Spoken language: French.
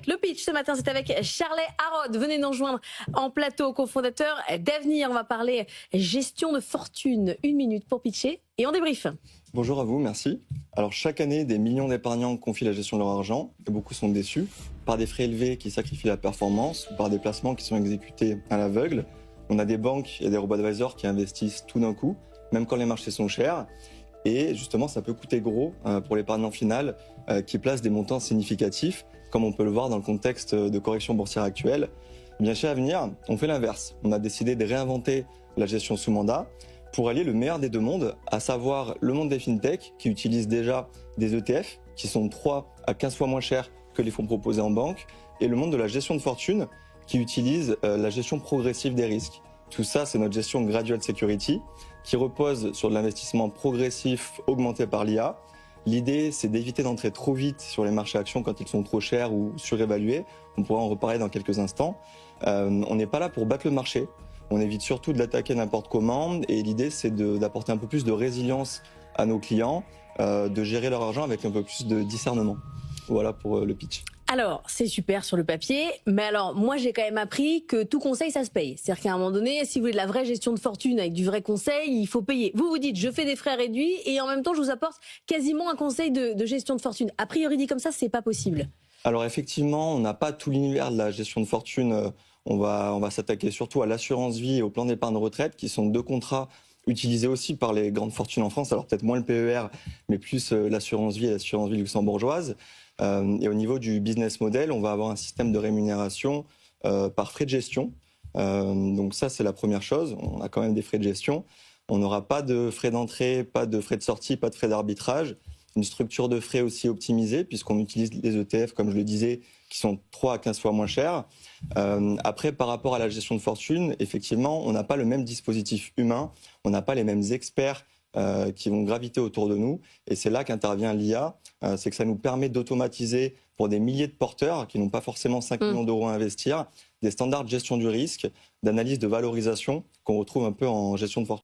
Le pitch ce matin, c'est avec Charlet Harrod. Venez nous rejoindre en plateau, cofondateur d'Avenir. On va parler gestion de fortune. 1 minute pour pitcher et on débrief. Bonjour à vous, merci. Alors chaque année, des millions d'épargnants confient la gestion de leur argent et beaucoup sont déçus par des frais élevés qui sacrifient la performance ou par des placements qui sont exécutés à l'aveugle. On a des banques et des robo-advisors qui investissent tout d'un coup, même quand les marchés sont chers. Et justement, ça peut coûter gros pour l'épargnant final qui place des montants significatifs, comme on peut le voir dans le contexte de correction boursière actuelle. Bien chez Avenir, on fait l'inverse. On a décidé de réinventer la gestion sous mandat pour allier le meilleur des deux mondes, à savoir le monde des fintechs qui utilisent déjà des ETF qui sont 3 à 15 fois moins chers que les fonds proposés en banque, et le monde de la gestion de fortune qui utilise la gestion progressive des risques. Tout ça, c'est notre gestion Gradual Security qui repose sur de l'investissement progressif augmenté par l'IA. L'idée, c'est d'éviter d'entrer trop vite sur les marchés actions quand ils sont trop chers ou surévalués. On pourra en reparler dans quelques instants. On n'est pas là pour battre le marché. On évite surtout de l'attaquer n'importe comment. Et l'idée, c'est d'apporter un peu plus de résilience à nos clients, de gérer leur argent avec un peu plus de discernement. Voilà pour le pitch. Alors, c'est super sur le papier, mais alors moi j'ai quand même appris que tout conseil ça se paye. C'est-à-dire qu'à un moment donné, si vous voulez de la vraie gestion de fortune avec du vrai conseil, il faut payer. Vous dites je fais des frais réduits et en même temps je vous apporte quasiment un conseil de gestion de fortune. A priori dit comme ça, c'est pas possible. Alors effectivement, on n'a pas tout l'univers de la gestion de fortune. On va s'attaquer surtout à l'assurance vie et au plan d'épargne retraite, qui sont 2 contrats utilisés aussi par les grandes fortunes en France. Alors peut-être moins le PER, mais plus l'assurance vie et l'assurance vie luxembourgeoise. Et au niveau du business model, on va avoir un système de rémunération par frais de gestion. Donc ça, c'est la première chose. On a quand même des frais de gestion. On n'aura pas de frais d'entrée, pas de frais de sortie, pas de frais d'arbitrage. Une structure de frais aussi optimisée, puisqu'on utilise les ETF, comme je le disais, qui sont 3 à 15 fois moins chers. Après, par rapport à la gestion de fortune, effectivement, on n'a pas le même dispositif humain, on n'a pas les mêmes experts qui vont graviter autour de nous. Et c'est là qu'intervient l'IA, c'est que ça nous permet d'automatiser pour des milliers de porteurs qui n'ont pas forcément 5 millions d'euros à investir, des standards de gestion du risque, d'analyse de valorisation qu'on retrouve un peu en gestion de fortune.